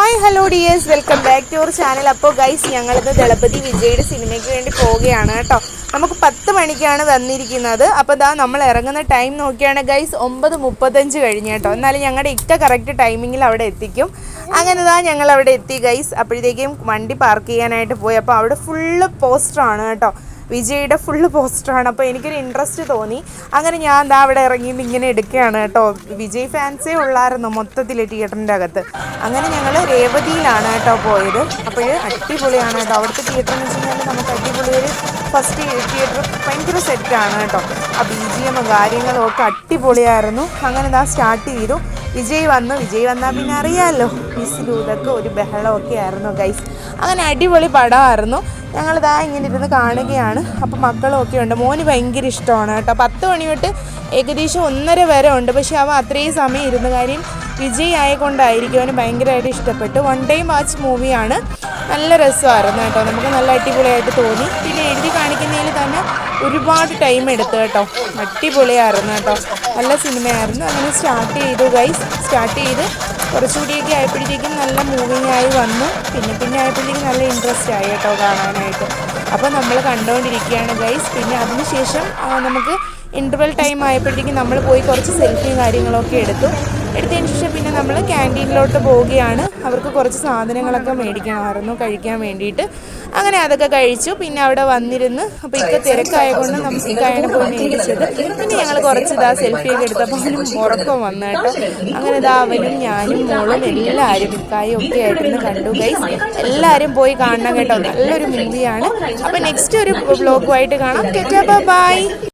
Hi hello dears, welcome back to our channel. അപ്പോൾ guys, ഞങ്ങളിത് ദളപതി വിജയുടെ സിനിമയ്ക്ക് വേണ്ടി പോവുകയാണ് കേട്ടോ. നമുക്ക് 10 മണിക്കാണ് വന്നിരിക്കുന്നത്. അപ്പോൾ ഇതാ നമ്മൾ ഇറങ്ങുന്ന ടൈം നോക്കിയാണ് ഗൈസ് 9:35 കഴിഞ്ഞ് കേട്ടോ. എന്നാലും ഞങ്ങളുടെ കറക്റ്റ് ടൈമിങ്ങിൽ അവിടെ എത്തിക്കും. അങ്ങനെ ഇതാ ഞങ്ങൾ അവിടെ എത്തി ഗൈസ്. അപ്പോഴത്തേക്കും വണ്ടി പാർക്ക് ചെയ്യാനായിട്ട് പോയി. അപ്പോൾ അവിടെ ഫുള്ള് പോസ്റ്ററാണ് കേട്ടോ, വിജയുടെ ഫുള്ള് പോസ്റ്ററാണ്. അപ്പോൾ എനിക്കൊരു ഇൻട്രസ്റ്റ് തോന്നി. അങ്ങനെ ഞാൻ ദാ അവിടെ ഇറങ്ങിയിട്ട് ഇങ്ങനെ എടുക്കുകയാണ് കേട്ടോ. വിജയ് ഫാൻസേ ഉള്ളായിരുന്നു മൊത്തത്തിൽ തിയേറ്ററിൻ്റെ അകത്ത്. അങ്ങനെ ഞങ്ങൾ രേവതിയിലാണ് കേട്ടോ പോയത്. അപ്പോൾ അടിപൊളിയാണ് കേട്ടോ അവിടുത്തെ തിയേറ്റർ എന്ന് വെച്ച് കഴിഞ്ഞാൽ. നമുക്ക് അടിപൊളി ഒരു ഫസ്റ്റ് തിയേറ്റർ ഭയങ്കര സെറ്റാണ് കേട്ടോ. ആ BGM കാര്യങ്ങളും ഒക്കെ അടിപൊളിയായിരുന്നു. അങ്ങനെ ഇതാ സ്റ്റാർട്ട് ചെയ്തു. വിജയ് വന്നാൽ പിന്നെ അറിയാമല്ലോ, വിസിലും ഇതൊക്കെ ഒരു ബഹളമൊക്കെ ആയിരുന്നു ഗൈസ്. അങ്ങനെ അടിപൊളി പടമായിരുന്നു. ഞങ്ങളിതാ ഇങ്ങനെ ഇരുന്ന് കാണുകയാണ്. അപ്പോൾ മക്കളും ഒക്കെ ഉണ്ട്. മോന് ഭയങ്കര ഇഷ്ടമാണ് കേട്ടോ. 10 മണി തൊട്ട് ഏകദേശം 1:30 വരെ ഉണ്ട്. പക്ഷെ അവൻ അത്രയും സമയം ഇരുന്ന കാര്യം വിജയ് ആയതുകൊണ്ടായിരിക്കും അവന് ഭയങ്കരമായിട്ട് ഇഷ്ടപ്പെട്ടു. 1 ടൈം വാച്ച് മൂവിയാണ്. നല്ല രസമായിരുന്നു കേട്ടോ. നമുക്ക് നല്ല അടിപൊളിയായിട്ട് തോന്നി. പിന്നെ എഴുതി കാണിക്കുന്നതിൽ തന്നെ ഒരുപാട് ടൈം എടുത്തു കേട്ടോ. അടിപൊളിയായിരുന്നു കേട്ടോ. നല്ല സിനിമയായിരുന്നു. അങ്ങനെ സ്റ്റാർട്ട് ചെയ്തു ഗൈസ്. സ്റ്റാർട്ട് ചെയ്ത് കുറച്ചുകൂടിയൊക്കെ ആയപ്പോഴത്തേക്കും നല്ല മൂവിങ് ആയി വന്നു. പിന്നെ ആയപ്പോഴത്തേക്കും നല്ല ഇൻട്രസ്റ്റ് ആയി കേട്ടോ കാണാനായിട്ട്. അപ്പോൾ നമ്മൾ കണ്ടുകൊണ്ടിരിക്കുകയാണ് ഗൈസ്. പിന്നെ അതിനുശേഷം നമുക്ക് ഇൻ്റർവെൽ ടൈം ആയപ്പോഴത്തേക്കും നമ്മൾ പോയി കുറച്ച് സെൽഫിയും കാര്യങ്ങളൊക്കെ എടുത്തതിന് ശേഷം പിന്നെ നമ്മൾ ക്യാൻറ്റീനിലോട്ട് പോവുകയാണ്. അവർക്ക് കുറച്ച് സാധനങ്ങളൊക്കെ മേടിക്കണമായിരുന്നു കഴിക്കാൻ വേണ്ടിയിട്ട്. അങ്ങനെ അതൊക്കെ കഴിച്ചു. പിന്നെ അവിടെ വന്നിരുന്ന് അപ്പോൾ തിരക്കായതുകൊണ്ട് നമുക്ക് ഇക്കായാണ് പോയി മേടിച്ചത്. പിന്നെ ഞങ്ങൾ കുറച്ച് സെൽഫിയൊക്കെ എടുത്തപ്പോൾ അവനും ഉറക്കം വന്നു കേട്ടോ. അങ്ങനെ അവനും ഞാനും മോളും എല്ലാവരും ഇക്കായും ഒക്കെ ആയിട്ടിരുന്ന് കണ്ടു ഗൈസ്. എല്ലാവരും പോയി കാണണം കേട്ടോ. നല്ലൊരു മൂവിയാണ്. അപ്പോൾ നെക്സ്റ്റ് ഒരു വ്ലോഗുമായിട്ട് കാണാം. ബൈ.